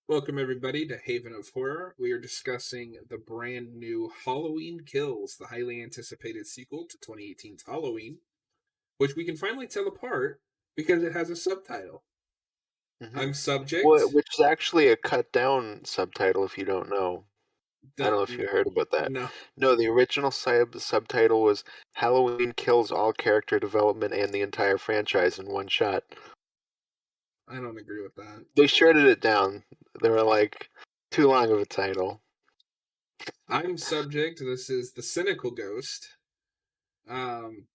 Welcome, everybody, to Haven of Horror. We are discussing the brand new Halloween Kills, the highly anticipated sequel to 2018's Halloween, which we can finally tell apart because it has a subtitle. Mhm. I'm subject. Which is actually a cut down subtitle if you don't know. I don't The, know if you heard about that. no, No, the original subtitle was Halloween kills all character development and the entire franchise in one shot. I don't agree with that. They shorted it down. They were like, too long of a title. I'm subject. This is the cynical ghost. Um,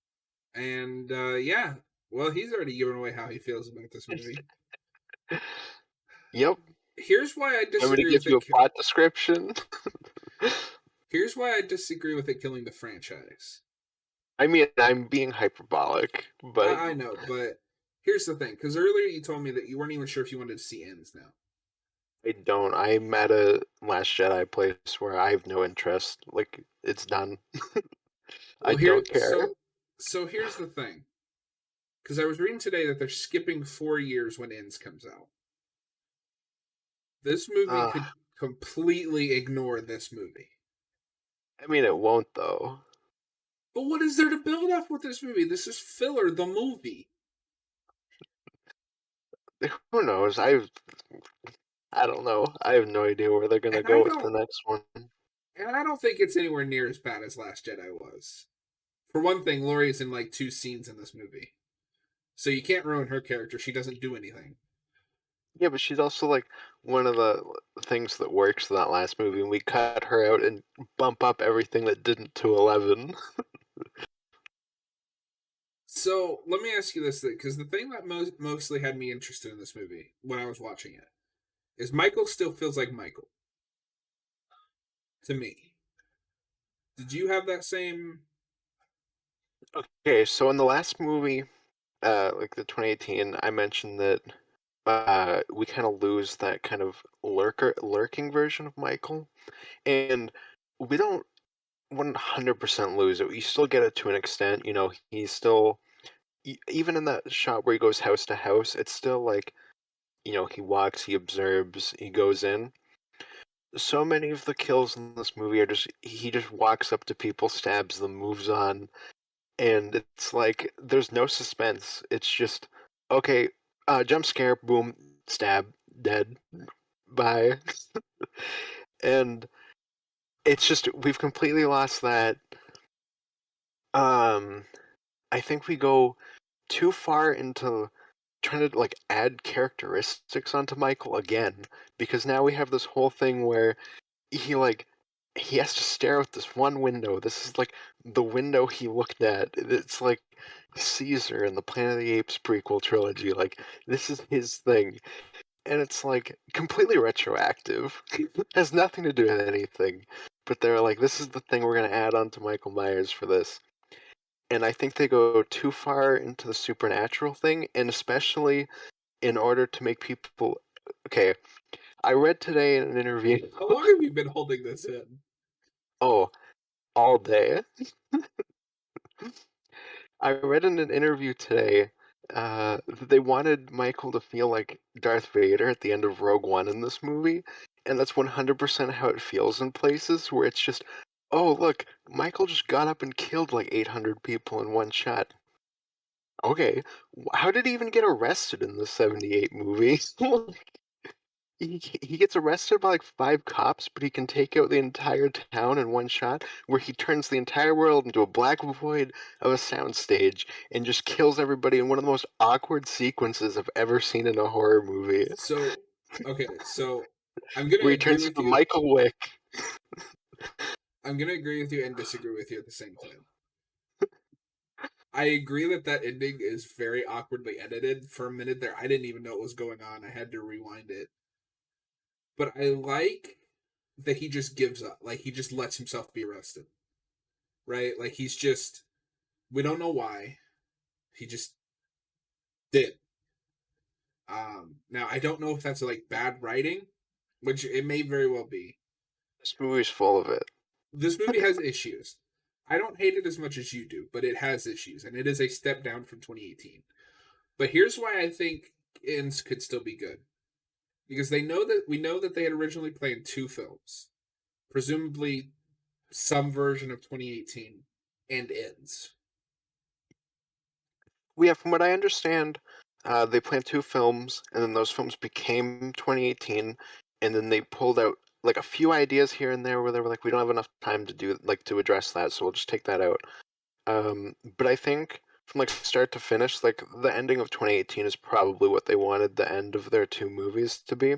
and yeah, well, he's already given away how he feels about this movie. Yep. Here's why I Want me to disagree give with you it. a plot description? Here's why I disagree with it killing the franchise. I mean, I'm being hyperbolic, but I know, but here's the thing. Because earlier you told me that you weren't even sure if you wanted to see ends now. I don't. I'm at a Last Jedi place where I have no interest. Like, it's done. I Well, here, don't care. so here's the thing. Because I was reading today that they're skipping 4 years when ends comes out. This movie Uh, could completely ignore this movie. I mean, it won't though. But what is there to build off with this movie? This is filler. The movie, Who knows? I don't know. I have no idea where they're gonna and I go with the don't, next one. and I don't think it's anywhere near as bad as Last Jedi was. For one thing, Laurie's in like 2 scenes in this movie, so you can't ruin her character. She doesn't do anything. Yeah, but she's also like one of the things that works in that last movie, and we cut her out and bump up everything that didn't to 11. So let me ask you this, because the thing that mostly had me interested in this movie when I was watching it is Michael still feels like Michael to me. Did you have that same? Okay, so in the last movie, like the 2018, I mentioned that we kind of lose that kind of lurking version of Michael, and we don't 100% lose it. We still get it to an extent. He's still even in that shot where he goes house to house, it's still like, he walks, he observes, he goes in. So many of the kills in this movie are just, he just walks up to people, stabs them, moves on, and it's like, there's no suspense. It's just, okay, jump scare, boom, stab, dead, bye. And it's just, we've completely lost that. Um, I think we go too far into trying to like add characteristics onto Michael again, because now we have this whole thing where he like he has to stare out this one window. This is like the window he looked at. It's like Caesar in the Planet of the Apes prequel trilogy. Like, this is his thing, and it's like completely retroactive. Has nothing to do with anything. But they're like, this is the thing we're gonna add onto Michael Myers for this. And I think they go too far into the supernatural thing, and especially in order to make people. Okay, I read today in an interview. How long have you been holding this in? Oh, all day. I read in an interview today that they wanted Michael to feel like Darth Vader at the end of Rogue One in this movie, and that's 100% how it feels in places where it's just, oh, look, Michael just got up and killed like 800 people in one shot. Okay, how did he even get arrested in the 78 movie? He gets arrested by like 5 cops, but he can take out the entire town in one shot, where he turns the entire world into a black void of a soundstage and just kills everybody in one of the most awkward sequences I've ever seen in a horror movie, So, okay, so I'm gonna where he agree turns with into you. Michael Wick. I'm gonna agree with you and disagree with you at the same time. I agree that that ending is very awkwardly edited. For a minute there, I didn't even know what was going on. I had to rewind it. But I like that he just gives up. Like he just lets himself be arrested. Right? Like he's just we don't know why. He just did. Now I don't know if that's like bad writing, which it may very well be. This movie's full of it. This movie has issues. I don't hate it as much as you do, but it has issues, and it is a step down from 2018. But here's why I think ends could still be good. because they know that we know that they had originally planned two films, presumably some version of 2018 and ends. Well, yeah, from what I understand, they planned 2 films, and then those films became 2018, and then they pulled out, like, a few ideas here and there where they were like, "We don't have enough time to do like, to address that, so we'll just take that out." But I think from, like, start to finish, like, the ending of 2018 is probably what they wanted the end of their 2 movies to be.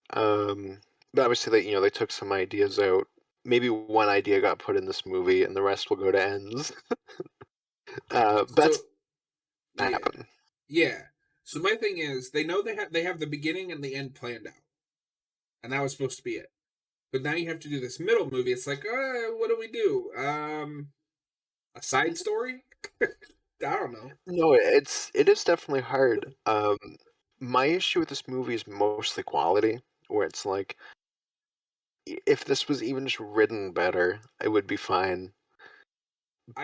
But obviously they took some ideas out. Maybe one idea got put in this movie, and the rest will go to ends. So That's yeah, happen. yeah. So my thing is, they have the beginning and the end planned out, and that was supposed to be it. But now you have to do this middle movie. It's like, what do we do? A side story? I don't know. No, it is definitely hard. My issue with this movie is mostly quality, where it's like if this was even just written better, it would be fine.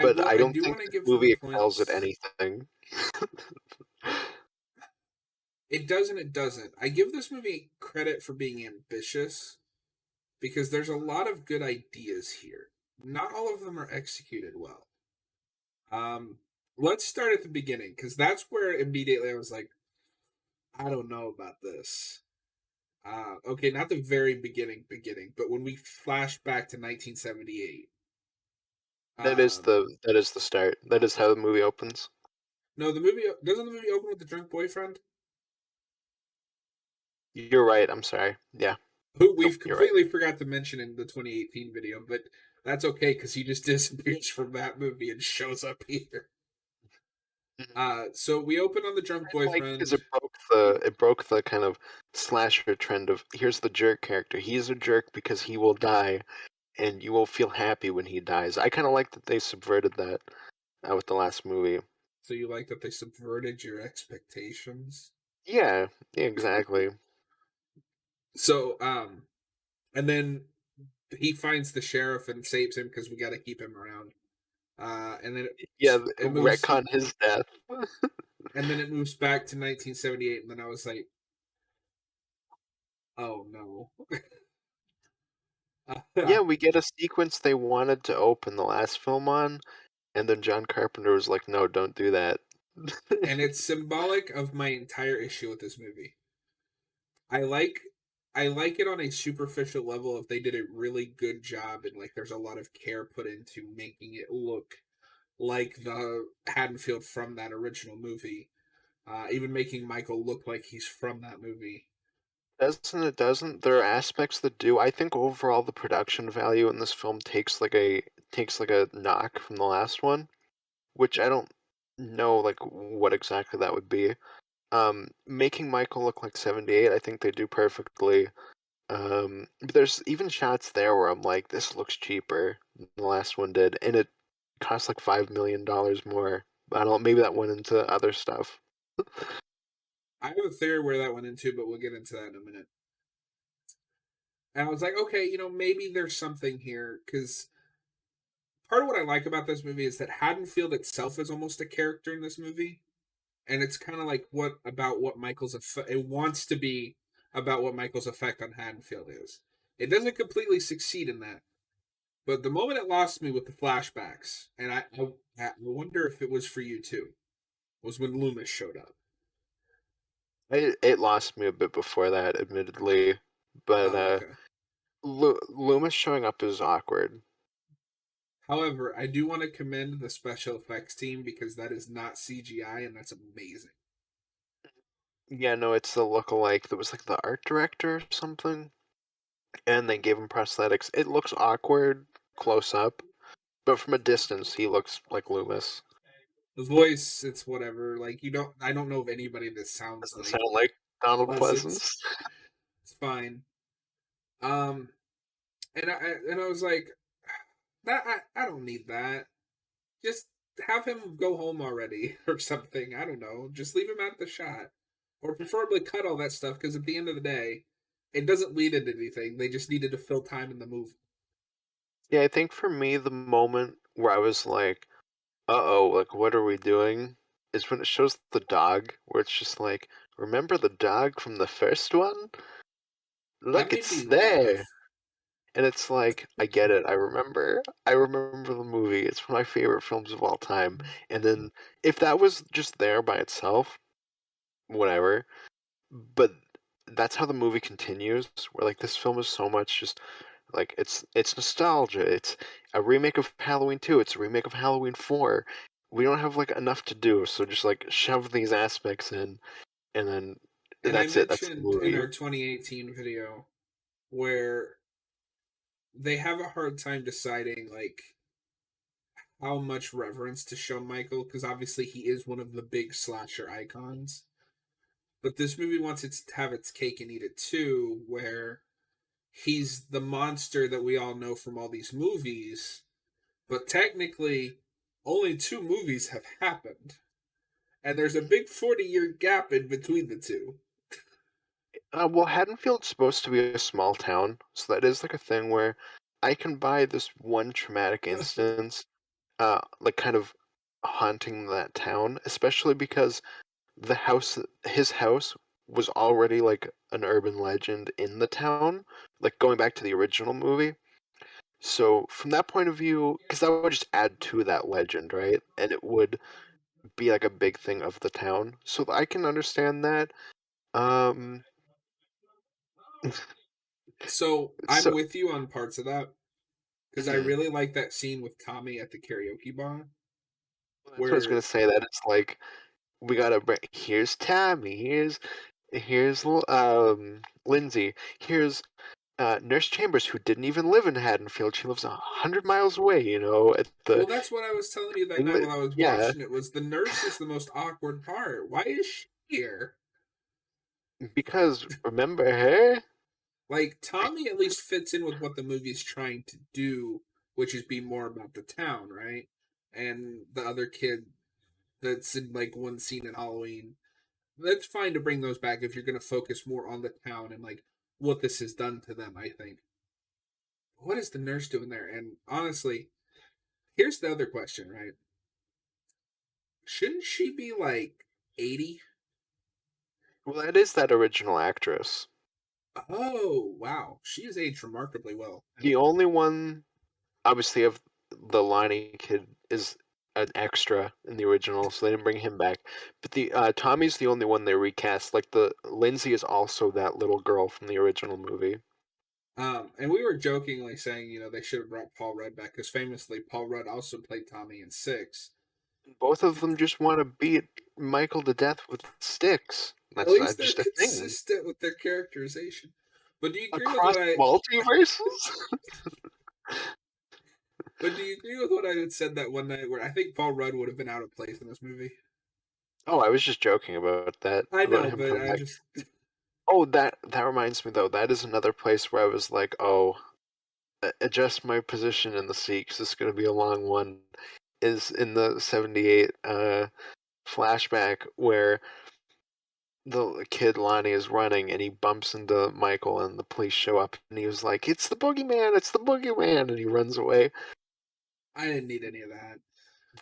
But I I don't do think want to this give them movie excels at points. anything. It does and it doesn't. I give this movie credit for being ambitious because there's a lot of good ideas here. Not all of them are executed well. Um, let's start at the beginning because that's where immediately I was like, I don't know about this. Okay, not the very beginning, but when we flash back to 1978. Um, That is the start. That is how the movie opens. no, the movie doesn't the movie open with the drunk boyfriend You're right. I'm sorry. Yeah. who Nope. we've You're right. completely forgot to mention in the 2018 video, but that's okay because he just disappears from that movie and shows up here. Mhm. So we open on the drunk I like because boyfriend, it broke the kind of slasher trend of here's the jerk character. He's a jerk because he will die, and you will feel happy when he dies. I kind of like that they subverted that with the last movie. so you like that they subverted your expectations. Yeah, yeah, exactly. So, and then he finds the sheriff and saves him because we got to keep him around. And then Yeah, it moves, retcon his death. and then it moves back to 1978, and then I was like, oh no. Yeah, And we get a sequence they wanted to open the last film on, and then John Carpenter was like, "No, don't do that." it's symbolic of my entire issue with this movie. I like I like it on a superficial level if they did a really good job and like there's a lot of care put into making it look like the Haddonfield from that original movie. Even making Michael look like he's from that movie. Doesn't. There are aspects that do. I think overall the production value in this film takes like a knock from the last one, which I don't know like what exactly that would be. Making Michael look like 78, I think they do perfectly. But there's even shots there where I'm like, this looks cheaper than the last one did, and it costs like $5 million more. I don't know, maybe that went into other stuff. I have a theory where that went into, but we'll get into that in a minute. And I was like, okay, maybe there's something here because part of what I like about this movie is that Haddonfield itself is almost a character in this movie, and it's kind of like what Michael's effect. It wants to be about what Michael's effect on Haddonfield is. It doesn't completely succeed in that, but the moment it lost me with the flashbacks, and I wonder if it was for you too, was when Loomis showed up. It lost me a bit before that, admittedly, but Oh, okay. Loomis showing up is awkward. However, I do want to commend the special effects team because that is not CGI and that's amazing. Yeah, no, it's the lookalike that was like the art director or something, and they gave him prosthetics. It looks awkward close up, but from a distance, he looks like Loomis. The voice, it's whatever. Like I don't know of anybody that sounds Doesn't like sound like Donald Pleasance. Pleasance. It's fine. Um, and I was like, that I don't need that. Just have him go home already or something. I don't know. Just leave him at the shot, or preferably cut all that stuff because at the end of the day, it doesn't lead into anything. They just needed to fill time in the movie. Yeah, I think for me, the moment where I was like, "Uh-oh, like what are we doing?" is when it shows the dog, where it's just like remember the dog from the first one? That Look, made it's me laugh. there." And it's like, I get it. I remember the movie. It's one of my favorite films of all time. And then if that was just there by itself, whatever. But that's how the movie continues. Where like this film is so much just like it's nostalgia. It's a remake of Halloween 2. It's a remake of Halloween 4. We don't have like enough to do, so just like shove these aspects in, and then And I that's it. That's the mentioned in movie. our 2018 video where they have a hard time deciding like how much reverence to show Michael because obviously he is one of the big slasher icons. But this movie wants it to have its cake and eat it too, where he's the monster that we all know from all these movies, but technically only two movies have happened. And there's a big 40-year gap in between the two. Well, Haddonfield's supposed to be a small town, so that is like a thing where I can buy this one traumatic instance, like kind of haunting that town, especially because his house was already like an urban legend in the town, like going back to the original movie. So from that point of view, because that would just add to that legend, right? And it would be like a big thing of the town. So I can understand that. Um, So I'm so with you on parts of that because I mhm. really like that scene with Tommy at the karaoke bar Well, that's what I was gonna where say. That it's like we gotta bring. Here's Tammy. Here's Lindsay. Here's Nurse Chambers, who didn't even live in Haddonfield. She lives 100 miles away. You know, at the well, that's what I was telling you that thing night while that I was yeah, watching it was the nurse is the most awkward part. Why is she here? because remember her? Like Tommy at least fits in with what the movie's trying to do, which is be more about the town, right? And the other kid that's in like one scene in Halloween. That's fine to bring those back if you're going to focus more on the town and like what this has done to them, I think. What is the nurse doing there? And honestly, here's the other question, right? Shouldn't she be like 80? Well, that is that original actress. Oh, wow. She has aged remarkably well. The only one, obviously, of the Lonnie kid is an extra in the original, so they didn't bring him back. But the Tommy's the only one they recast. Like the Lindsay is also that little girl from the original movie. And we were jokingly saying, they should have brought Paul Rudd back because famously Paul Rudd also played Tommy in Six. Both of them just want to beat Michael to death with sticks. At That's least they're just a thing. consistent with their characterization. But do you agree with Across what I? multiverses? But do you agree with what I had said that one night where I think Paul Rudd would have been out of place in this movie? Oh, I was just joking about that, I about know, him but coming I back. just Oh, that reminds me though. That is another place where I was like, oh, adjust my position in the seat 'cause this is going to be a long one. Is in the 78 flashback where the kid Lonnie is running and he bumps into Michael and the police show up and he was like, "It's the boogeyman! It's the boogeyman!" and he runs away. I didn't need any of that.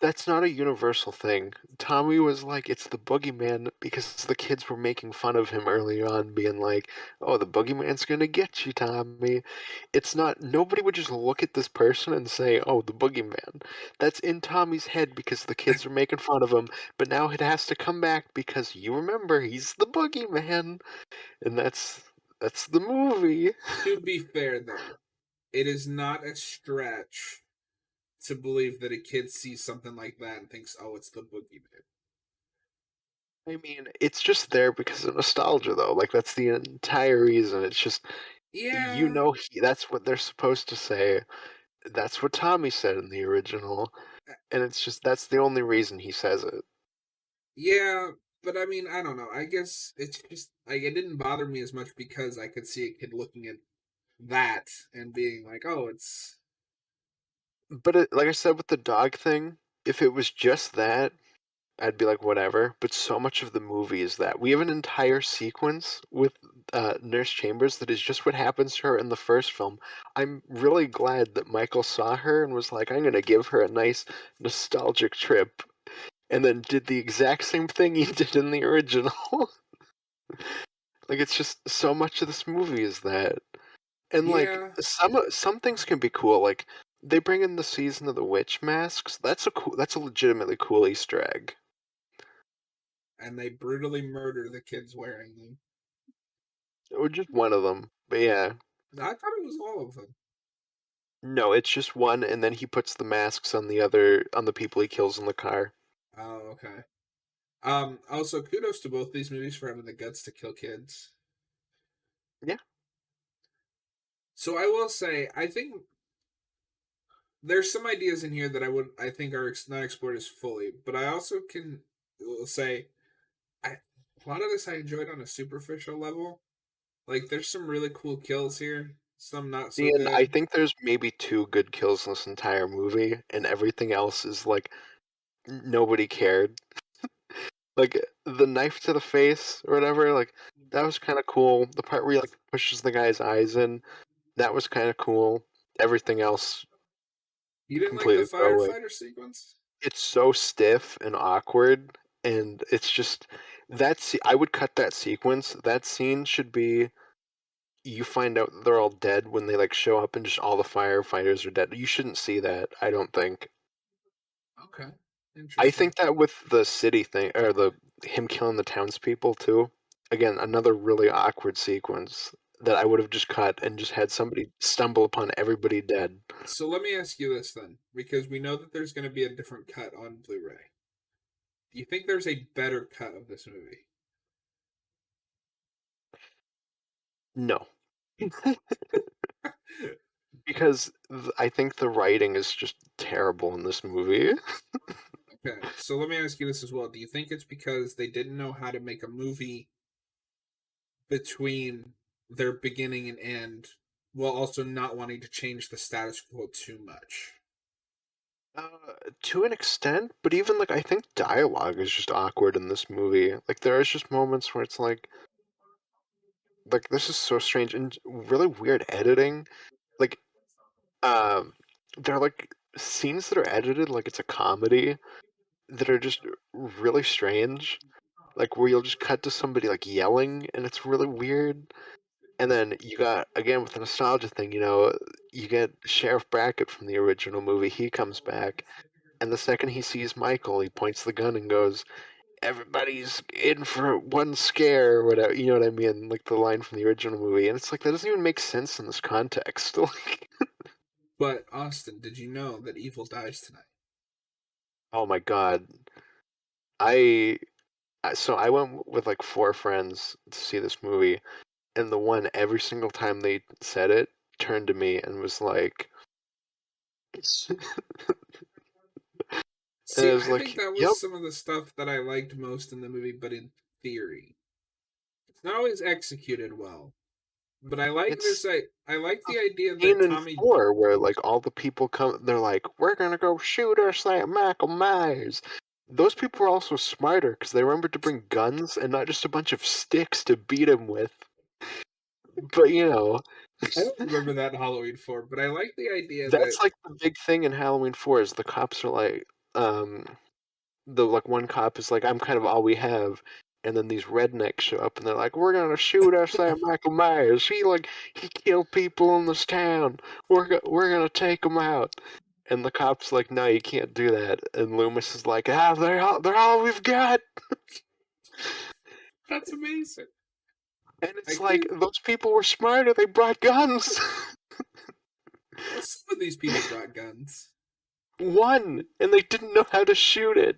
That's not a universal thing. Tommy was like, "It's the boogeyman," because the kids were making fun of him early on, being like, "Oh, the boogeyman's gonna get you, Tommy." It's not. Nobody would just look at this person and say, "Oh, the boogeyman." That's in Tommy's head because the kids are making fun of him. But now it has to come back because you remember he's the boogeyman, and that's the movie. To be fair, though, it is not a stretch to believe that a kid sees something like that and thinks, "Oh, it's the boogeyman." I mean, it's just there because of nostalgia, though. Like that's the entire reason. It's just Yeah, that's what they're supposed to say. That's what Tommy said in the original, and it's just that's the only reason he says it. yeah, but I mean, I don't know. I guess it's just like it didn't bother me as much because I could see a kid looking at that and being like, "Oh, it's." But like I said with the dog thing, if it was just that, I'd be like whatever. But so much of the movie is that we have an entire sequence with Nurse Chambers that is just what happens to her in the first film. I'm really glad that Michael saw her and was like, I'm gonna give her a nice nostalgic trip, and then did the exact same thing he did in the original. Like, it's just so much of this movie is that. And, like, Yeah, some things can be cool, like, they bring in the Season of the Witch masks, that's a legitimately cool Easter egg. and they brutally murder the kids wearing them. Or just one of them, but yeah. I thought it was all of them. No, it's just one, and then he puts the masks on the people he kills in the car. Oh, okay. Also, kudos to both these movies for having the guts to kill kids. Yeah. So I will say, I think there's some ideas in here that I think are not explored as fully, but I also will say a lot of this I enjoyed on a superficial level. Like, there's some really cool kills here, some not so See, and I good. think there's maybe 2 good kills in this entire movie, and everything else is, like, nobody cared. Like, the knife to the face or whatever, like, that was kinda cool. The part where he, like, pushes the guy's eyes in, that was kinda cool. Everything else, You didn't like the completely throwaway. firefighter sequence? It's so stiff and awkward, and it's just I would cut that sequence. That scene should be you find out they're all dead when they, like, show up and just all the firefighters are dead. You shouldn't see that, I don't think. Okay, I interesting. think that with the city thing or the him killing the townspeople too, again, another really awkward sequence that I would have just cut and just had somebody stumble upon everybody dead. So let me ask you this then, because we know that there's going to be a different cut on Blu-ray. Do you think there's a better cut of this movie? No. Because I think the writing is just terrible in this movie. Okay, so let me ask you this as well. Do you think it's because they didn't know how to make a movie between their beginning and end while also not wanting to change the status quo too much? To an extent, but even like I think dialogue is just awkward in this movie. Like there is just moments where it's like this is so strange and really weird editing. Like um there are like scenes that are edited like it's a comedy that are just really strange. Like where you'll just cut to somebody like yelling and it's really weird. And then you got again with the nostalgia thing, you get Sheriff Brackett from the original movie. He comes back, and the second he sees Michael, he points the gun and goes, "Everybody's in for one scare," or whatever. You know what I mean? Like the line from the original movie, and it's like that doesn't even make sense in this context. Like, But Austin, did you know that evil dies tonight? oh my god, I so I went with like 4 friends to see this movie, and the one every single time they said it turned to me and was like, and See, it was I think like, that "Yep, was some of the stuff that I liked most in the movie, but in theory. It's not always executed well. But I like it's." this I like The the idea scene that in Tommy 4 where, like, all the people come they're like, "We're gonna go shoot us like Michael Myers." Those people were also smarter because they remembered to bring guns and not just a bunch of sticks to beat him with. But, I don't remember that in Halloween 4, but I like the idea that that's, like, the big thing in Halloween 4 is the cops are like, one cop is like, "I'm kind of all we have," and then these rednecks show up and they're like, "We're gonna shoot us like Michael Myers. He killed people in this town. We're gonna take him out." And the cop's like, "No, you can't do that." And Loomis is like, "Ah, they're all we've got." that's amazing. And I it's like can't those people were smarter. They brought guns. well, some of these people brought guns. One, and they didn't know how to shoot it.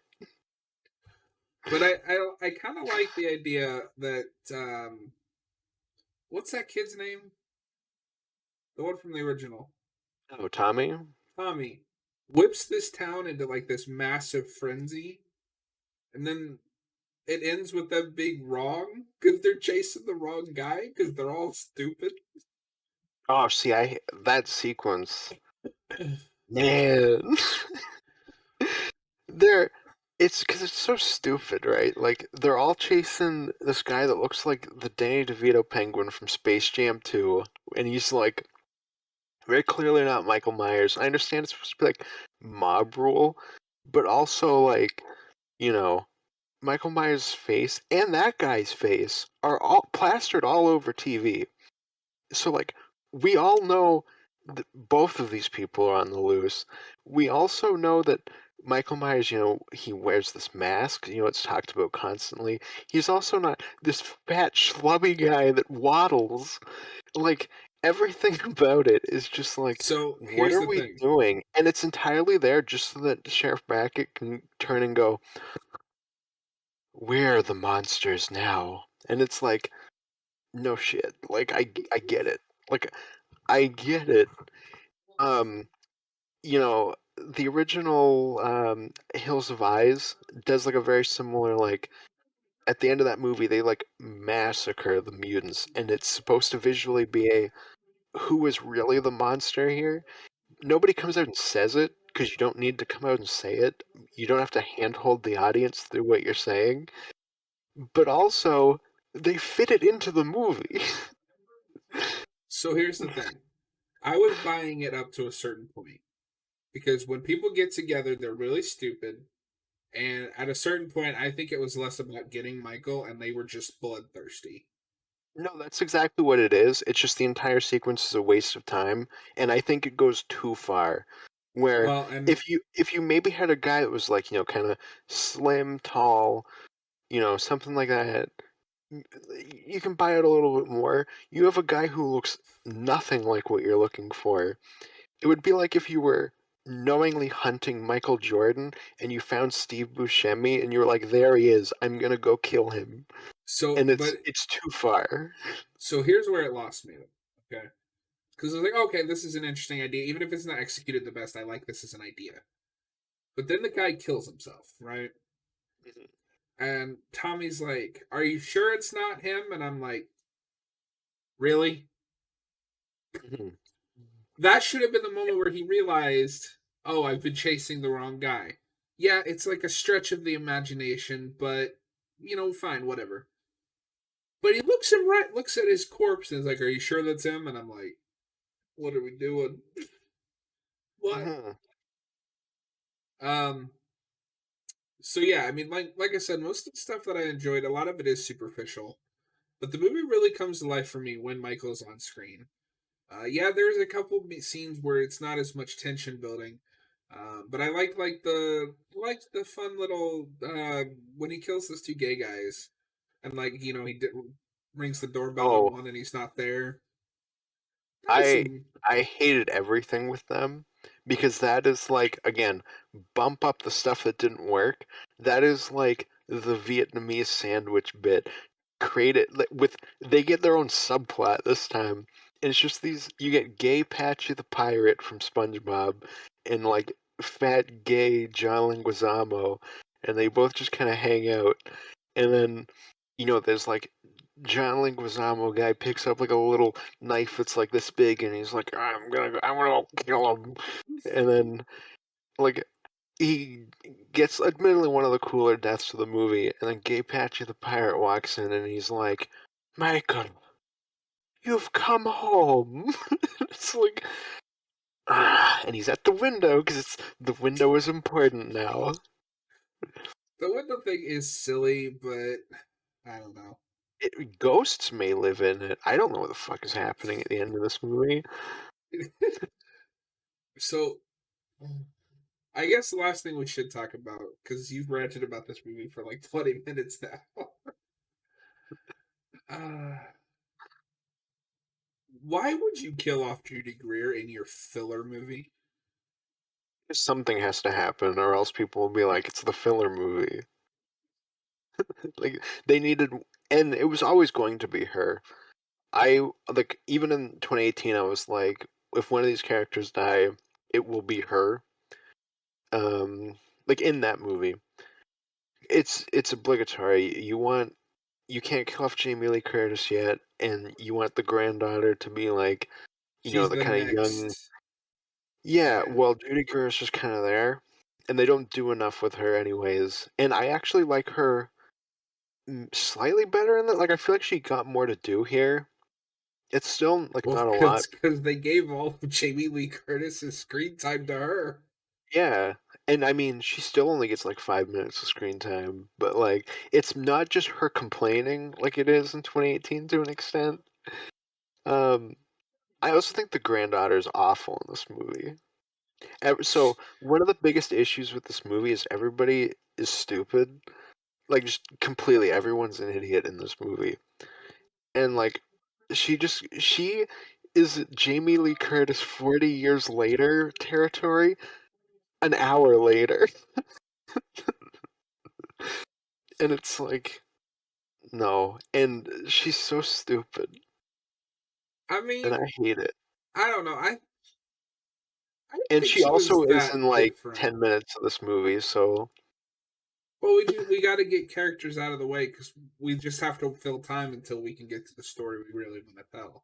But I kind of like the idea that what's that kid's name? The one from the original. Oh, Tommy. Tommy whips this town into like this massive frenzy, and then it ends with them being wrong because they're chasing the wrong guy because they're all stupid. Oh, see, I that sequence, man. They're it's because it's so stupid, right? Like, they're all chasing this guy that looks like the Danny DeVito penguin from Space Jam 2, and he's, like, very clearly not Michael Myers. I understand it's supposed to be, like, mob rule, but also, like, you know, Michael Myers' face and that guy's face are all plastered all over TV. So, like, we all know that both of these people are on the loose. We also know that Michael Myers, he wears this mask, it's talked about constantly. He's also not this fat, schlubby guy that waddles. Like, everything about it is just like, So what here's are the we thing. doing? And it's entirely there just so that Sheriff Brackett can turn and go, "We're the monsters now." And it's like, no shit. Like, I get it. Like, I get it. Um, the original Hills of Eyes does like a very similar like at the end of that movie they like massacre the mutants and it's supposed to visually be a who is really the monster here. Nobody comes out and says it because you don't need to come out and say it. You don't have to handhold the audience through what you're saying. But also they fit it into the movie. So here's the thing. I was buying it up to a certain point because when people get together, they're really stupid. And at a certain point, I think it was less about getting Michael and they were just bloodthirsty. No, that's exactly what it is. It's just the entire sequence is a waste of time, and I think it goes too far. Where Well, and if you maybe had a guy that was like, kind of slim, tall, something like that, y- you can buy it a little bit more. You have a guy who looks nothing like what you're looking for. It would be like if you were knowingly hunting Michael Jordan and you found Steve Buscemi and you were like, there he is, I'm gonna go kill him. so, And but it's too far. so here's where it lost me. Okay. Because I was like, okay, this is an interesting idea. Even if it's not executed the best, I like this as an idea. But then the guy kills himself, right? And Tommy's like, are you sure it's not him? And I'm like, really? Mhm. That should have been the moment where he realized, oh, I've been chasing the wrong guy. Yeah, it's like a stretch of the imagination, but fine, whatever. But he looks at his corpse and is like, "Are you sure that's him?" And I'm like, "What are we doing? What?" Mhm. Um. So yeah, I mean, like I said, most of the stuff that I enjoyed, a lot of it is superficial, but the movie really comes to life for me when Michael's on screen. Yeah, there's a couple scenes where it's not as much tension building, but I like the fun little when he kills those two gay guys, and rings the doorbell on Oh, one and he's not there. That was I some I hated everything with them because that is like again, bump up the stuff that didn't work. That is like the Vietnamese sandwich bit. Create it with they get their own subplot this time. And it's just these you get gay Patchy the pirate from SpongeBob and like fat gay John Leguizamo and they both just kind of hang out. And then there's like John Leguizamo guy picks up like a little knife that's like this big, and he's like, I'm gonna kill him, and then like he gets admittedly one of the cooler deaths of the movie, and then Gay Patchy the pirate walks in, and he's like, Michael, you've come home. It's like, and he's at the window because the window is important now. the window thing is silly, but I don't know. Ghosts may live in it. I don't know what the fuck is happening at the end of this movie. So I guess the last thing we should talk about, because you've ranted about this movie for like 20 minutes now. uh, why would you kill off Judy Greer in your filler movie? Something has to happen, or else people will be like, it's the filler movie. Like they needed, and it was always going to be her. I like even in 2018, I was like, if one of these characters die, it will be her. Like in that movie, it's obligatory. You can't kill off Jamie Lee Curtis yet, and you want the granddaughter to be like, She's the the kind of young. next. Yeah, Yeah. well, Judy Greer is just kind of there, and they don't do enough with her anyways. And I actually like her slightly better in that. Like, I feel like she got more to do here. It's still like Well, not a lot. because they gave all of Jamie Lee Curtis's screen time to her. Yeah, And I mean, she still only gets like 5 minutes of screen time, but like it's not just her complaining like it is in 2018 to an extent. Um, I also think the granddaughter is awful in this movie. So one of the biggest issues with this movie is everybody is stupid. Like just completely, everyone's an idiot in this movie, and like she is Jamie Lee Curtis 40 years later territory, an hour later, and it's like no, and she's so stupid, I and mean, I hate it. I don't know. I didn't And think she she also was is in that like different. 10 minutes of this movie, so Well, we got to get characters out of the way because we just have to fill time until we can get to the story we really want to tell.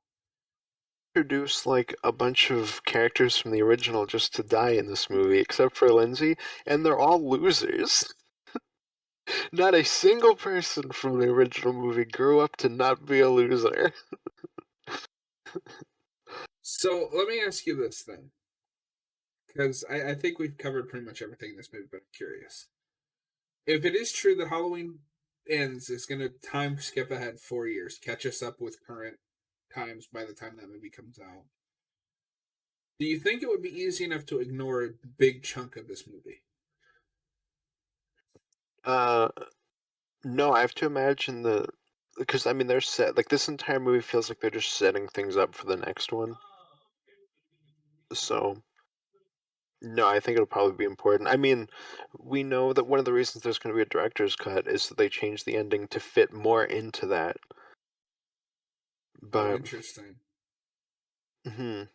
introduce like a bunch of characters from the original just to die in this movie, except for Lindsay, and they're all losers. Not a single person from the original movie grew up to not be a loser. So let me ask you this then, because I think we've covered pretty much everything in this movie, but I'm curious. If it is true that Halloween ends, it's going to time skip ahead 4 years, catch us up with current times by the time that movie comes out. Do you think it would be easy enough to ignore a big chunk of this movie? Uh, no, I have to imagine because I mean they're set like this entire movie feels like they're just setting things up for the next one. So no, I think it'll probably be important. I mean, we know that one of the reasons there's going to be a director's cut is that they changed the ending to fit more into that. Oh, But interesting. mhm.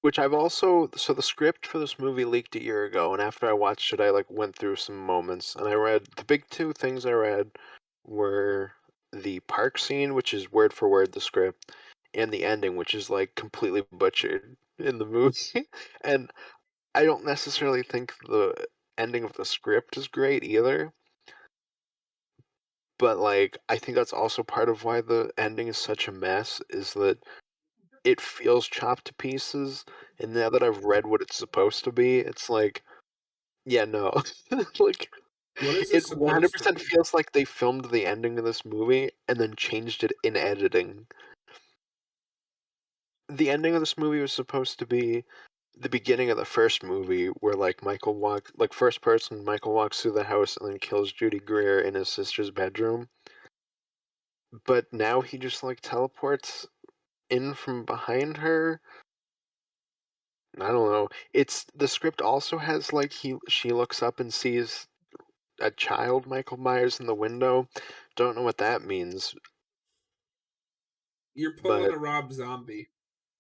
Which I've also so the script for this movie leaked a year ago, and after I watched it, I like went through some moments, and I read the big two things I read were the park scene, which is word for word the script, and the ending, which is like completely butchered in the movie. And I don't necessarily think the ending of the script is great either, but like I think that's also part of why the ending is such a mess, is that it feels chopped to pieces, and now that I've read what it's supposed to be, it's like, yeah, no. Like, What is it this supposed to 100% be? feels like they filmed the ending of this movie and then changed it in editing. The ending of this movie was supposed to be the beginning of the first movie where, like, first person, Michael walks through the house and then kills Judy Greer in his sister's bedroom. But now he just, like, teleports in from behind her. I don't know. It's the script also has like she looks up and sees a child Michael Myers in the window. Don't know what that means, You're pulling but a Rob Zombie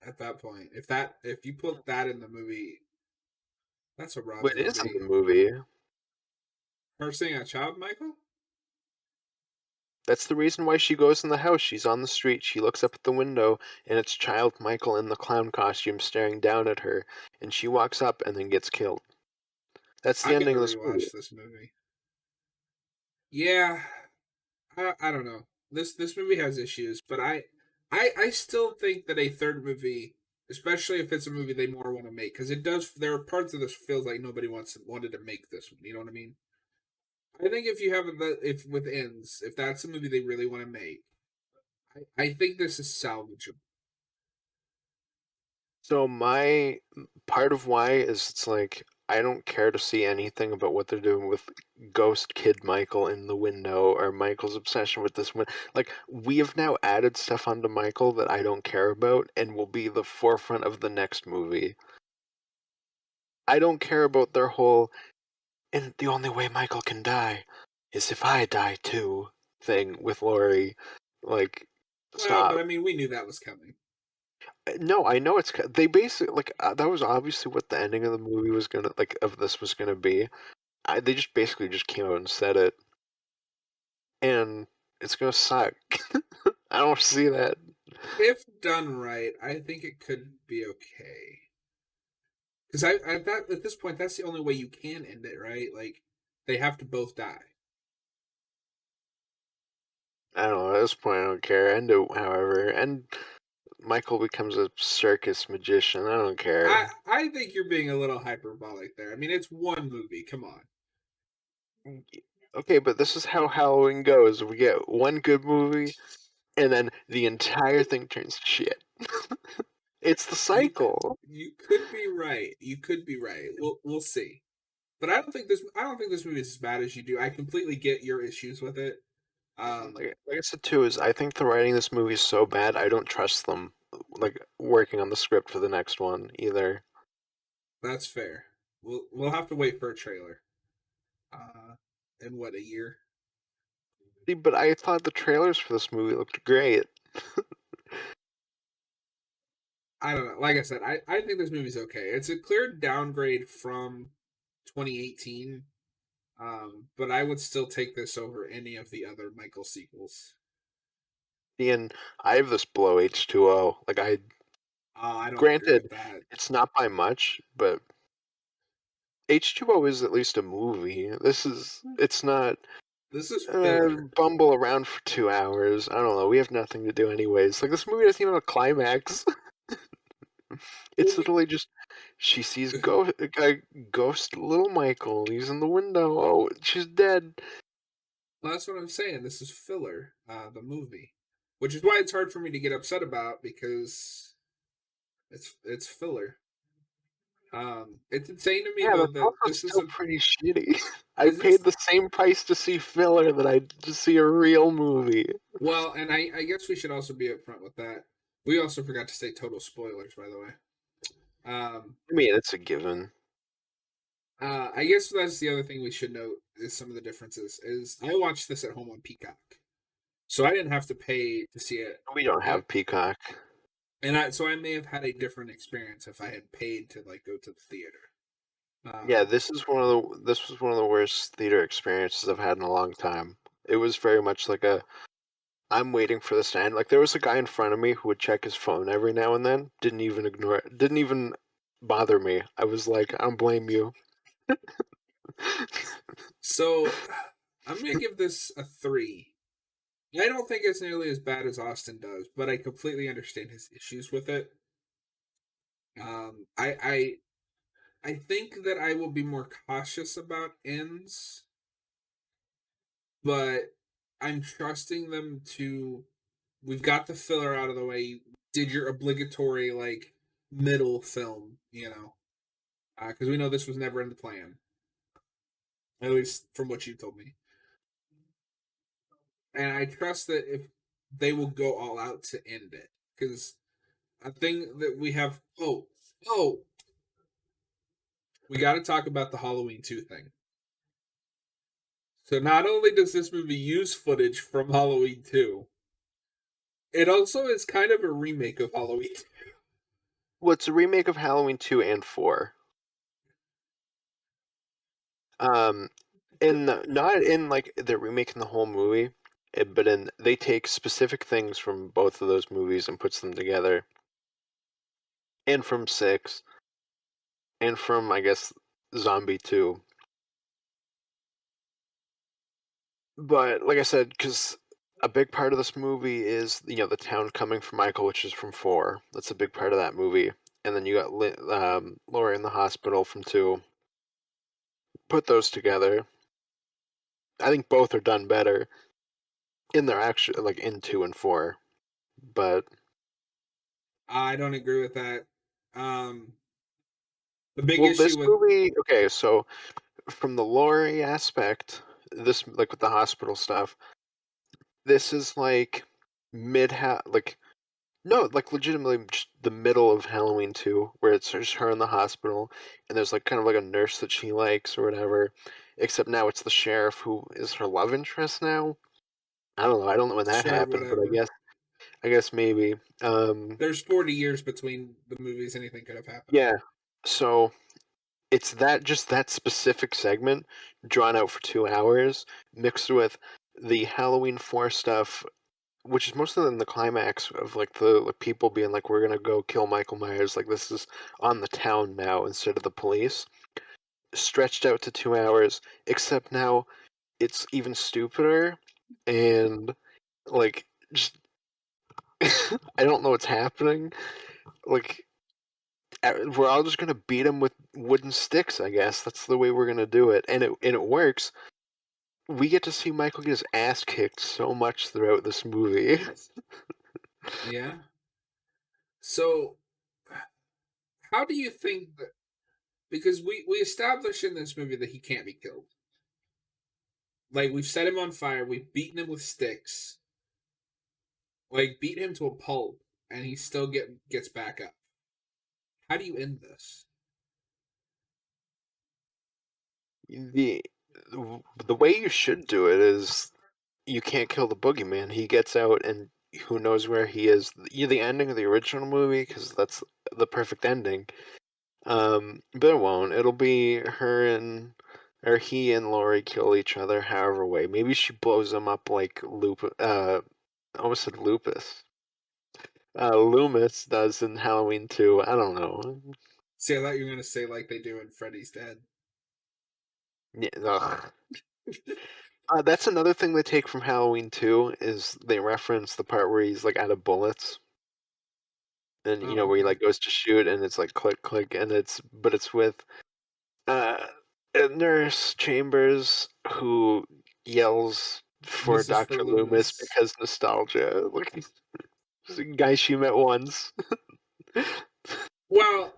at that point. If you put that in the movie, that's a Rob what is in Zombie. the movie? Her seeing a child, Michael? That's the reason why she goes in the house. She's on the street. She looks up at the window, and it's child Michael in the clown costume staring down at her. And she walks up and then gets killed. That's the I gotta ending of this movie. rewatch this movie. Yeah, I don't know. This movie has issues, but I still think that a third movie, especially if it's a movie they more want to make, because it does. There are parts of this feels like nobody wanted to make this one. You know what I mean? I think if you have the if with ends, if that's a movie they really want to make, I think this is salvageable. So my part of why is it's like I don't care to see anything about what they're doing with Ghost Kid Michael in the window or Michael's obsession with this one. Like we have now added stuff onto Michael that I don't care about and will be the forefront of the next movie. I don't care about their whole and the only way Michael can die is if I die too thing with Laurie. Like Well, but stop. I mean, we knew that was coming. No, I know they basically like that was obviously what the ending of the movie was gonna like of this was gonna be. They just basically just came out and said it, and it's gonna suck. I don't see that. If done right, I think it could be okay. Because I that at this point, that's the only way you can end it, right? Like they have to both die. I don't know. At this point, I don't care. End it, however, and Michael becomes a circus magician. I don't care. I think you're being a little hyperbolic there. I mean, it's one movie. Come on. Okay, but this is how Halloween goes. We get one good movie, and then the entire thing turns to shit. It's the cycle. You could be right. You could be right. We'll see. But I don't think this movie is as bad as you do. I completely get your issues with it. Like I said too, is I think the writing of this movie is so bad I don't trust them like working on the script for the next one either. That's fair. We'll have to wait for a trailer. In what, a year? See, but I thought the trailers for this movie looked great. I don't know. Like I said, I think this movie's okay. It's a clear downgrade from 2018. But I would still take this over any of the other Michael sequels. And I have this below H2O. Like I I don't agree with granted that. it's not by much, but H2O is at least a movie. It's not This is filler. bumble around for 2 hours. I don't know. We have nothing to do anyways. Like this movie doesn't even have a climax. Well, It's literally just she sees ghost little Michael. He's in the window. Oh, she's dead. that's what I'm saying. This is filler. The movie, which is why it's hard for me to get upset about because it's filler. It's insane to me Yeah, though that's that also this is still a pretty shitty. I is paid this the same price to see filler that I to see a real movie. well, and I guess we should also be upfront with that. We also forgot to say total spoilers, by the way. Um, I mean, it's a given. I guess that's the other thing we should note is some of the differences. Is I watched this at home on Peacock, so I didn't have to pay to see it. We don't I, have Peacock. so I may have had a different experience if I had paid to like go to the theater. Yeah, Um, this was one of the worst theater experiences I've had in a long time. It was very much like a I'm waiting for this to end. Like there was a guy in front of me who would check his phone every now and then. Didn't even ignore it. Didn't even bother me. I was like, I don't blame you. so I'm gonna give this a 3. I don't think it's nearly as bad as Austin does, but I completely understand his issues with it. I think that I will be more cautious about ends, but I'm trusting them to. We've got the filler out of the way. You did your obligatory like middle film, because we know this was never in the plan, at least from what you told me. And I trust that if they will go all out to end it, because a thing that we have. Oh, we got to talk about the Halloween 2 thing. So not only does this movie use footage from Halloween 2, it also is kind of a remake of Halloween. Well, it's a remake of Halloween 2 and 4. Um, not in like they're remaking the whole movie, but in they take specific things from both of those movies and puts them together, and from 6, and from I guess Zombie 2. But like I said, because a big part of this movie is the town coming for Michael, which is from 4. That's a big part of that movie. And then you got Laura in the hospital from 2. Put those together. I think both are done better in their actual like in 2 and 4. But I don't agree with that. The big well, this issue with movie, okay, so from the Laurie aspect, this like with the hospital stuff, this is like like no, like legitimately just the middle of Halloween 2, where it's just her in the hospital, and there's like kind of like a nurse that she likes or whatever. Except now it's the sheriff who is her love interest now. I don't know. I don't know when that sure, happened, but whatever. I guess maybe. Um, There's 40 years between the movies. Anything could have happened. yeah. So it's just that specific segment drawn out for 2 hours, mixed with the Halloween 4 stuff, which is mostly in the climax of like the like, people being like, "We're gonna go kill Michael Myers." Like this is on the town now instead of the police. Stretched out to 2 hours, except now it's even stupider and like just I don't know what's happening. Like, we're all just gonna beat him with wooden sticks, I guess. That's the way we're gonna do it, and it works. We get to see Michael get his ass kicked so much throughout this movie. Yeah. So, how do you think that? Because we established in this movie that he can't be killed. Like we've set him on fire, we've beaten him with sticks, like beat him to a pulp, and he still gets back up. How do you end this? the the way you should do it is you can't kill the boogeyman. He gets out, and who knows where he is. The ending of the original movie, because that's the perfect ending. But it won't. It'll be her and or he and Laurie kill each other however way. Maybe she blows him up like I almost said Lupus. Loomis does in Halloween 2. I don't know. See, I thought you were gonna say like they do in Freddy's Dead. Yeah, ugh. That's another thing they take from Halloween 2 is they reference the part where he's like out of bullets, and Oh, where he okay. like goes to shoot, and it's like click click, and it's with uh Nurse Chambers who yells for This is for Dr. Loomis Loomis. because nostalgia. Like he's a guy she met once. Well,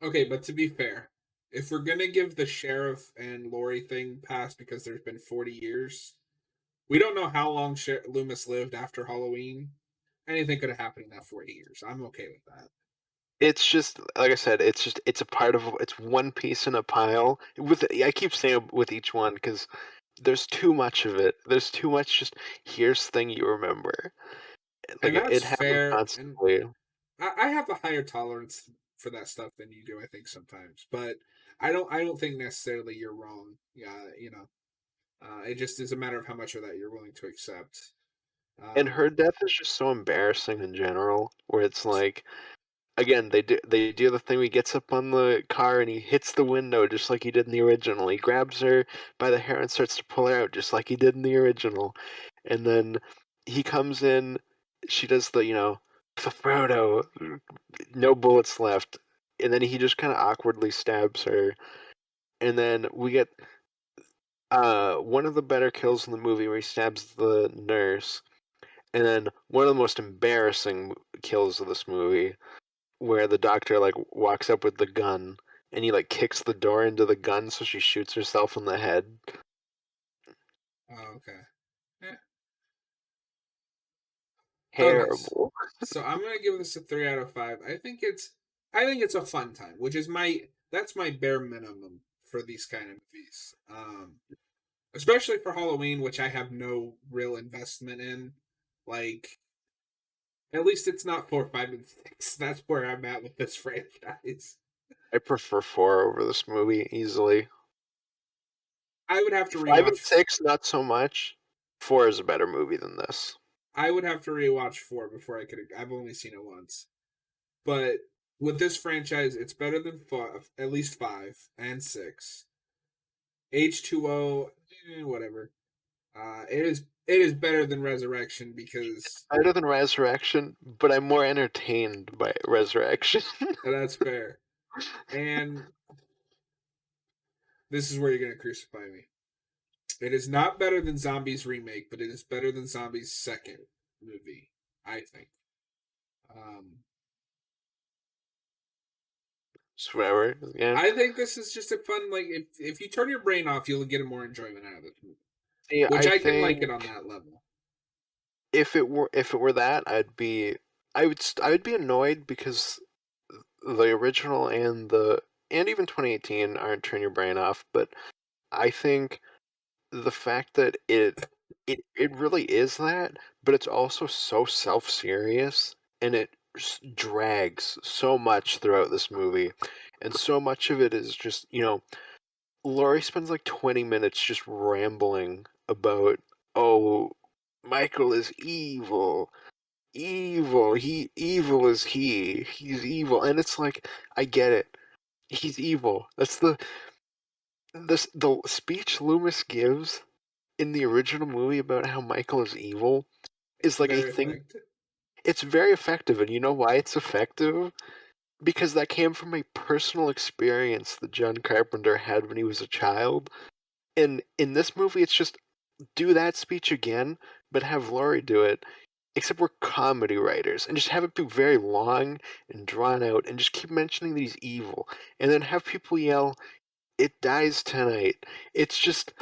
okay, but to be fair, if we're gonna give the sheriff and Lori thing pass because there's been 40 years, we don't know how long Loomis lived after Halloween. Anything could have happened in that 40 years. I'm okay with that. It's just like I said. It's a part of it's one piece in a pile. With I keep saying with each one because there's too much of it. There's too much. Just here's thing you remember. Like And that's it happens fair. And constantly. I have a higher tolerance for that stuff than you do, I think, sometimes. But I don't think necessarily you're wrong. Yeah, it just is a matter of how much of that you're willing to accept. And Um, her death is just so embarrassing in general. Where it's like again, they do the thing where he gets up on the car and he hits the window just like he did in the original. He grabs her by the hair and starts to pull her out just like he did in the original. And then he comes in, she does the, Frodo, no bullets left. And then he just kind of awkwardly stabs her. And then we get one of the better kills in the movie where he stabs the nurse. And then one of the most embarrassing kills of this movie where the doctor like walks up with the gun and he like kicks the door into the gun so she shoots herself in the head. oh, okay. Yeah. Okay. Terrible. So I'm gonna give this a 3 out of 5. I think it's a fun time, which is that's my bare minimum for these kind of movies. Especially for Halloween, which I have no real investment in. Like, at least it's not 4, 5, and 6. That's where I'm at with this franchise. I prefer 4 over this movie easily. I would have to 5 and rewatch. 6 not so much. 4 is a better movie than this. I would have to rewatch 4 before I could. I've only seen it once, but with this franchise, it's better than 5, at least 5 and 6. H2O, whatever. It is better than Resurrection because Better than Resurrection, but I'm more entertained by Resurrection. that's fair. And this is where you're gonna crucify me. It is not better than Zombies remake, but it is better than Zombies second movie. I think. Um, Swear, yeah. I think this is just a fun like if you turn your brain off, you'll get more enjoyment out of this movie, See, which I I can like it think on that level. if it were that, I would be annoyed because the original and even 2018 aren't turn your brain off, but I think the fact that it really is that, but it's also so self-serious and it drags so much throughout this movie. And so much of it is just, Laurie spends like 20 minutes just rambling about, oh, Michael is evil. Evil. Evil is he. He's evil. And it's like, I get it. He's evil. That's the speech Loomis gives in the original movie about how Michael is evil is like a Very thing. effective. It's very effective, and you know why it's effective? Because that came from a personal experience that John Carpenter had when he was a child. And in this movie, it's just do that speech again, but have Laurie do it. Except we're comedy writers, and just have it be very long and drawn out, and just keep mentioning that he's evil, and then have people yell, "It dies tonight." It's just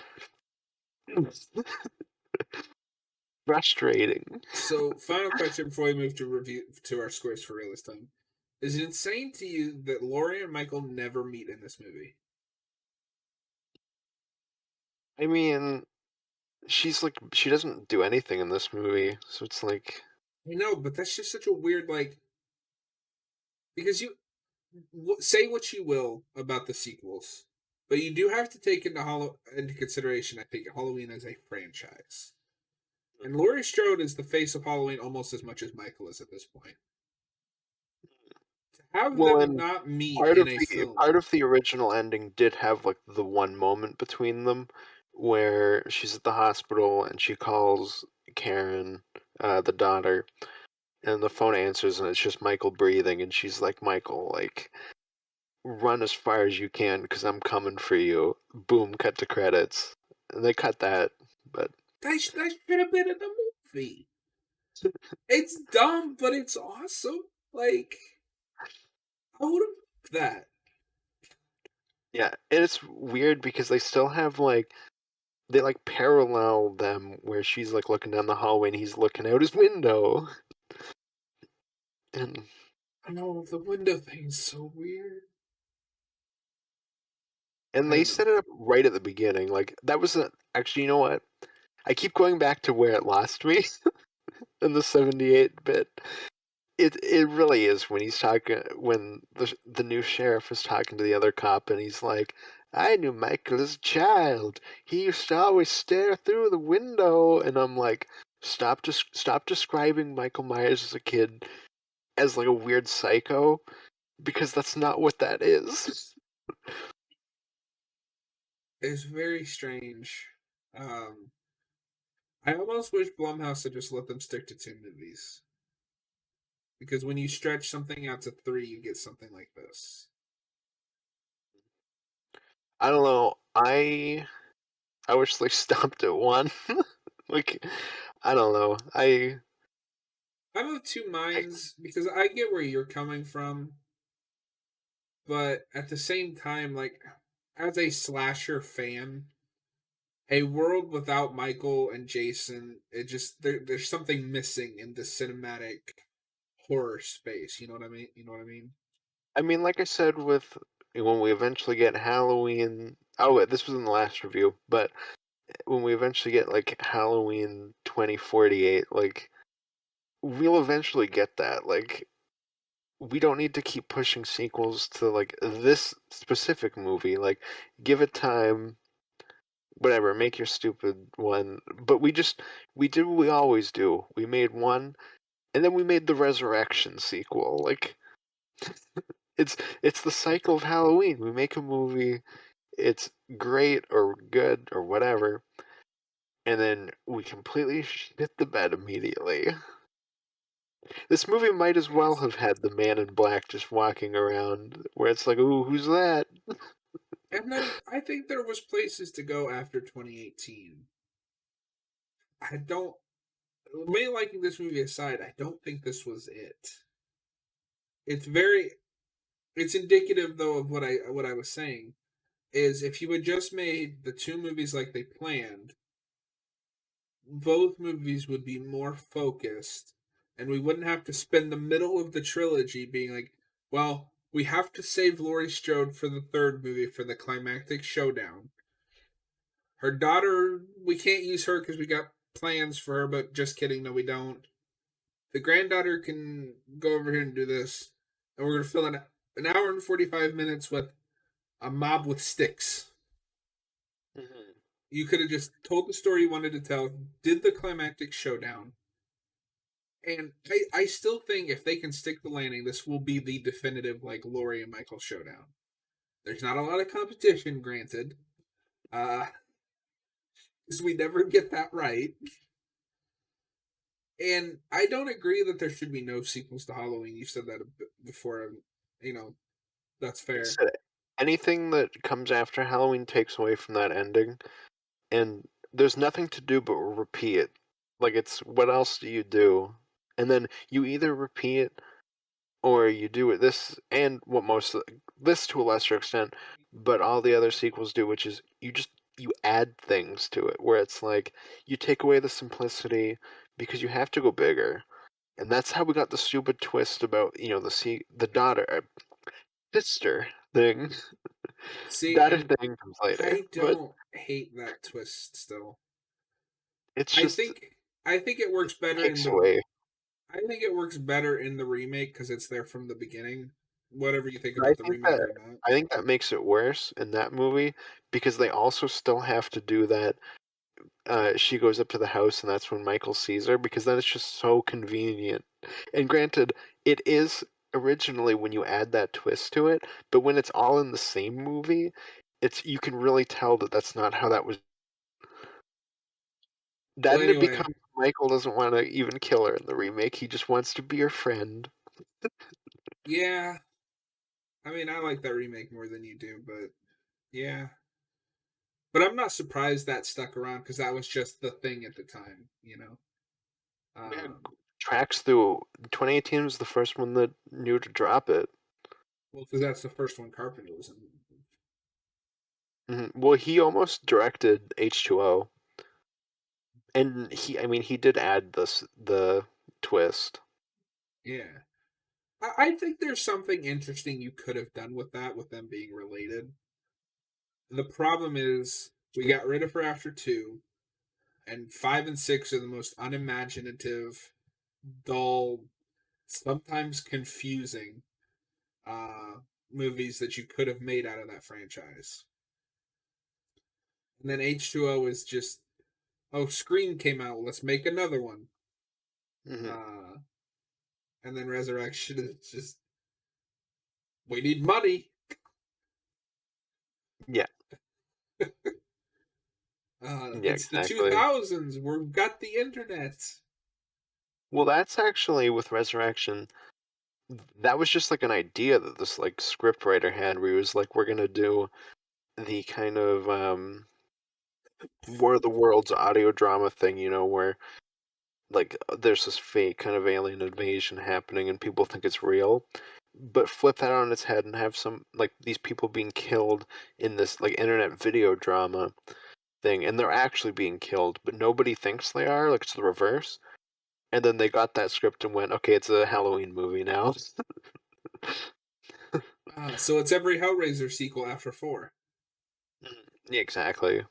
frustrating. So, final question before we move to review to our scores for real this time: is it insane to you that Laurie and Michael never meet in this movie? I mean, she's like she doesn't do anything in this movie, so it's like I know, but that's just such a weird because you say what you will about the sequels, but you do have to take into consideration. I think Halloween as a franchise, and Laurie Strode is the face of Halloween almost as much as Michael is at this point. To have well, them and not meet part in of a the film, part of the original ending did have like the one moment between them where she's at the hospital and she calls Karen, the daughter, and the phone answers and it's just Michael breathing and she's like, "Michael, like run as far as you can because I'm coming for you." Boom, cut to credits. And they cut that, but that should have been in the movie. It's dumb, but it's awesome. Like I would have that. yeah, and it's weird because they still have like they like parallel them where she's like looking down the hallway and he's looking out his window. And I know the window thing's so weird. and I they don't know. set it up right at the beginning. Like that was a, actually, you know what? I keep going back to where it lost me in the 78 bit. It really is when he's talking when the new sheriff is talking to the other cop and he's like, "I knew Michael as a child. He used to always stare through the window." And I'm like, stop describing Michael Myers as a kid as like a weird psycho because that's not what that is. It's very strange. Um, I almost wish Blumhouse had just let them stick to 2 movies because when you stretch something out to 3, you get something like this. I don't know. I wish they stopped at one. Like I don't know. I'm of two I minds because I get where you're coming from, but at the same time, like as a slasher fan, a world without Michael and Jason, there's something missing in the cinematic horror space. You know what I mean? You know what I mean? I mean, like I said, with when we eventually get Halloween. Oh, wait, this was in the last review, but when we eventually get like Halloween 2048, like we'll eventually get that. Like we don't need to keep pushing sequels to like this specific movie. Like give it time. Whatever, make your stupid one. But we did what we always do. We made one, and then we made the Resurrection sequel. Like it's the cycle of Halloween. We make a movie, it's great or good or whatever, and then we completely shit the bed immediately. This movie might as well have had the man in black just walking around, where it's like, ooh, who's that? And then I think there was places to go after 2018. I don't. Me liking this movie aside, I don't think this was it. It's very. It's indicative though of what I was saying is if you had just made the 2 movies like they planned, both movies would be more focused, and we wouldn't have to spend the middle of the trilogy being like, well, we have to save Laurie Strode for the third movie for the climactic showdown. Her daughter, we can't use her because we got plans for her, but just kidding, no, we don't. The granddaughter can go over here and do this, and we're gonna fill in an hour and 45 minutes with a mob with sticks. Mhm. You could have just told the story you wanted to tell, did the climactic showdown, and I still think if they can stick the landing, this will be the definitive like Laurie and Michael showdown. There's not a lot of competition, granted, because we never get that right. And I don't agree that there should be no sequels to Halloween. You said that a bit before, you know, that's I fair. said anything that comes after Halloween takes away from that ending, and there's nothing to do but repeat it. Like, it's what else do you do? And then you either repeat or you do it this and what most of this to a lesser extent, but all the other sequels do, which is you add things to it where it's like you take away the simplicity because you have to go bigger. And that's how we got the stupid twist about, the daughter sister thing. See, Daughter and thing comes later. I But don't hate that twist still. it's I just think I think it works better in takes the away. I think it works better in the remake because it's there from the beginning. Whatever you think But I about the think remake that or not. I think that makes it worse in that movie because they also still have to do that. She goes up to the house, and that's when Michael sees her because then it's just so convenient. And granted, it is originally when you add that twist to it, but when it's all in the same movie, it's you can really tell that that's not how that was. Well, Then it anyway, becomes Michael doesn't want to even kill her in the remake. He just wants to be her friend. yeah. I mean, I like that remake more than you do, but yeah. But I'm not surprised that stuck around because that was just the thing at the time, you know. Yeah, Um, tracks through 2018 was the first one that knew to drop it. well, because that's the first one Carpenter was in. Well, he almost directed H2O, and I mean, he did add the twist. Yeah. I think there's something interesting you could have done with that, with them being related. The problem is we got rid of her after two, and five and six are the most unimaginative, dull, sometimes confusing movies that you could have made out of that franchise. And then H2O is just, oh, Scream came out, let's make another one. hmm Uh, and then Resurrection is just, we need money. Yeah, yeah, It's the exactly. 2000s. We've got the internet. Well, that's actually with Resurrection. That was just like an idea that this like script writer had, where he was like, "We're gonna do the kind of War of the Worlds audio drama thing, where like there's this fake kind of alien invasion happening and people think it's real, but flip that on its head and have some like these people being killed in this like internet video drama thing, and they're actually being killed, but nobody thinks they are. Like it's the reverse." And then they got that script and went, "Okay, it's a Halloween movie now." So it's every Hellraiser sequel after four. Yeah, exactly.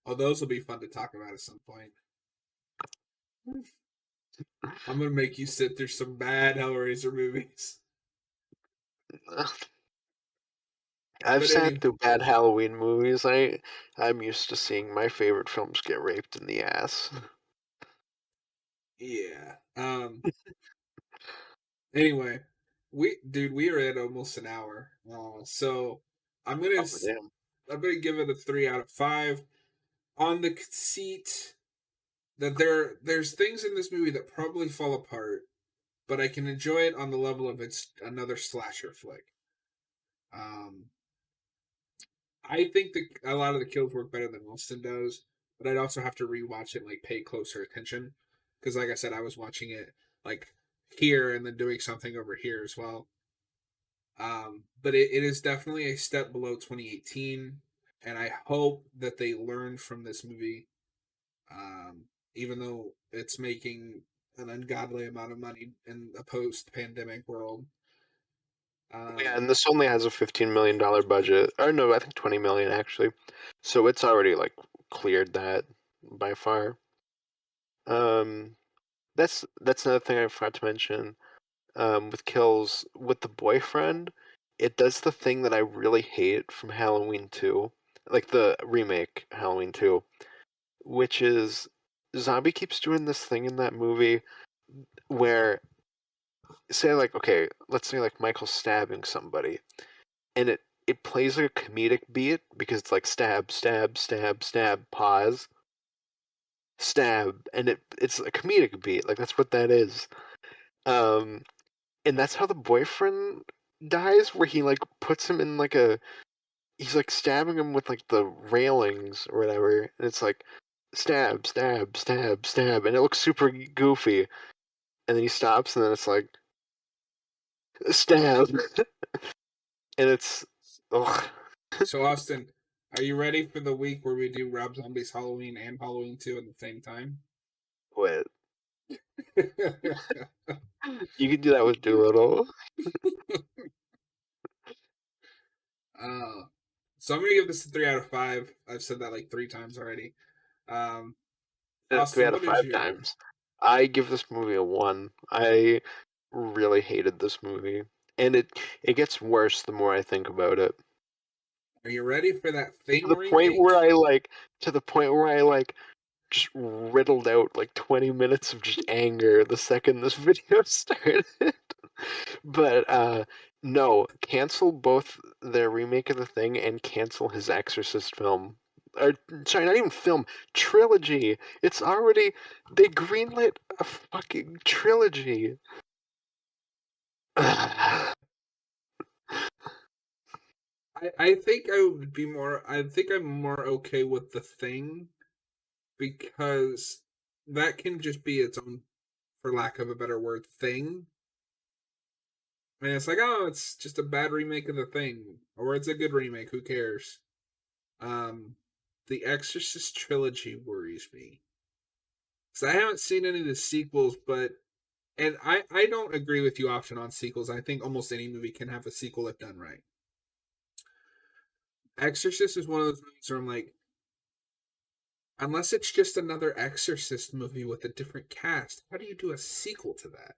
Oh, those will be fun to talk about at some point. I'm gonna make you sit through some bad Hellraiser movies. I've But sat anyway, through bad Halloween movies. I'm used to seeing my favorite films get raped in the ass. yeah. Anyway, we are at almost an hour. So I'm gonna Oh damn. I'm gonna give it a 3 out of 5 on the conceit that there's things in this movie that probably fall apart, but I can enjoy it on the level of it's another slasher flick. Um, I think that a lot of the kills work better than Wilson does, but I'd also have to rewatch it and like pay closer attention because, like I said, I was watching it like here and then doing something over here as well. But it is definitely a step below 2018, and I hope that they learn from this movie. Even though it's making an ungodly amount of money in a post-pandemic world. Yeah, Um, and this only has a $15 million budget. Or no, I think 20 million actually. So it's already like cleared that by far. Um, that's another thing I forgot to mention. With kills with the boyfriend, it does the thing that I really hate from Halloween 2, like the remake Halloween 2, which is Zombie keeps doing this thing in that movie where say like okay, let's say like Michael's stabbing somebody and it plays like a comedic beat because it's like stab, stab, stab, stab, pause. stab, and it's a comedic beat. Like that's what that is. Um, and that's how the boyfriend dies, where he like puts him in like a he's like stabbing him with like the railings or whatever, and it's like stab, stab, stab, stab, and it looks super goofy. And then he stops, and then it's like stab, and it's ugh. So Austin, are you ready for the week where we do Rob Zombie's Halloween and Halloween 2 at the same time? Wait, you can do that with Doolittle. uh, so I'm gonna give this a 3 out of 5. I've said that like 3 times already. Um, Three Austin, out of what is five your? times. I give this movie a 1. I really hated this movie, and it gets worse the more I think about it. Are you ready for that To Thing the point where remake? I like, to the point where I like just riddled out like 20 minutes of just anger the second this video started. But no, cancel both their remake of The Thing and cancel his Exorcist film. Or sorry, not even film, trilogy. It's already they greenlit a fucking trilogy. I think I would be more. I think I'm more okay with the Thing because that can just be its own, for lack of a better word, thing. And it's like, oh, it's just a bad remake of the Thing, or it's a good remake. Who cares? Um, the Exorcist trilogy worries me because I haven't seen any of the sequels, but and I don't agree with you often on sequels. I think almost any movie can have a sequel if done right. Exorcist is one of those movies where I'm like, unless it's just another Exorcist movie with a different cast, how do you do a sequel to that?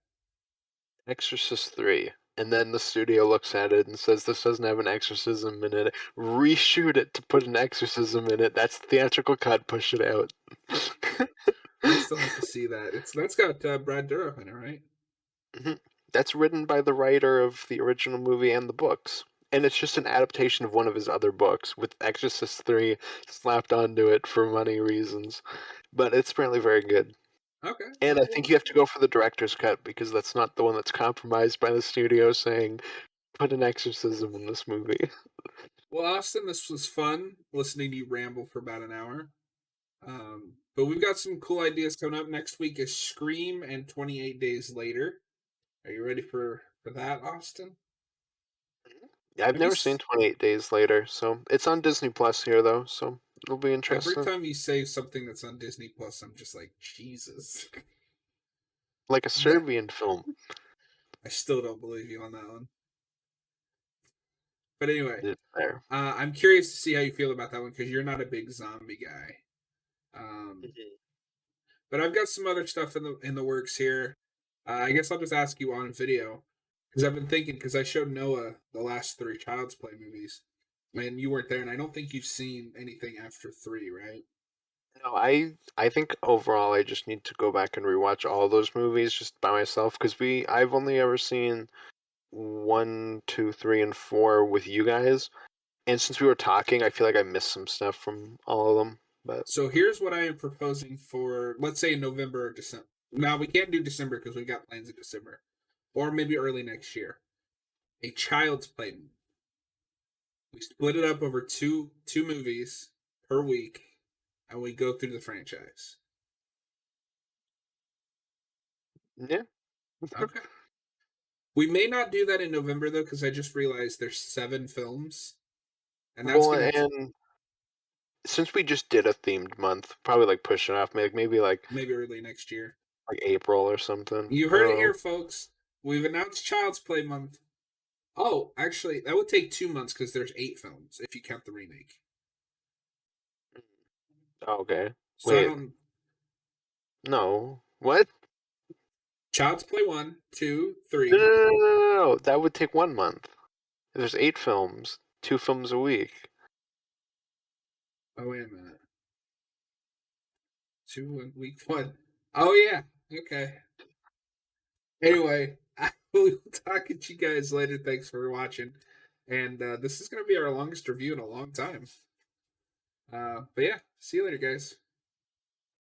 Exorcist 3. And then the studio looks at it and says this doesn't have an exorcism in it. Reshoot it to put an exorcism in it. That's theatrical cut, push it out. I still have to see that. That's got Brad Dourif in it, right? Mhm. That's written by the writer of the original movie and the books. And it's just an adaptation of one of his other books with Exorcist 3 slapped onto it for money reasons. But it's apparently very good. Okay. And I Well, think you have to go for the director's cut because that's not the one that's compromised by the studio saying, put an exorcism in this movie. well, Austin, this was fun listening to you ramble for about an hour. But we've got some cool ideas coming up. Next week is Scream and 28 Days Later. Are you ready for that, Austin? I've Have you? never seen 28 Days Later, so it's on Disney Plus here though, so it'll be Every interesting. time you say something that's on Disney Plus, I'm just like, Jesus. Like a That Serbian film. I still don't believe you on that one. But anyway, It's there. I'm curious to see how you feel about that one because you're not a big zombie guy. Um, Mhm. but I've got some other stuff in the works here. I guess I'll just ask you on video because I've been thinking because I showed Noah the last three Child's Play movies, and you weren't there, and I don't think you've seen anything after three, right? No, I think overall I just need to go back and rewatch all those movies just by myself because I've only ever seen 1, 2, 3, and 4 with you guys, and since we were talking, I feel like I missed some stuff from all of them. But So here's what I am proposing for, let's say November or December. Now we can't do December because we got plans in December, or maybe early next year. A Child's Play movie. We split it up over two movies per week, and we go through the franchise. yeah, Okay. We may not do that in November though, because I just realized there's 7 films, and that's well, gonna and since we just did a themed month, probably like push it off, maybe maybe early next year. like April or something. You I heard don't it know. here, folks. We've announced Child's Play month. Oh, actually, that would take 2 months because there's 8 films if you count the remake. Oh, okay. So I Wait, don't. no. What? Child's Play one, two, No, no, three. no, no, no, no. That would take 1 month. There's 8 films, 2 films a week. Oh wait a minute. Two and week one. Oh yeah. Okay. Anyway, I will talk to you guys later. Thanks for watching. And this is going to be our longest review in a long time. But yeah, see you later, guys.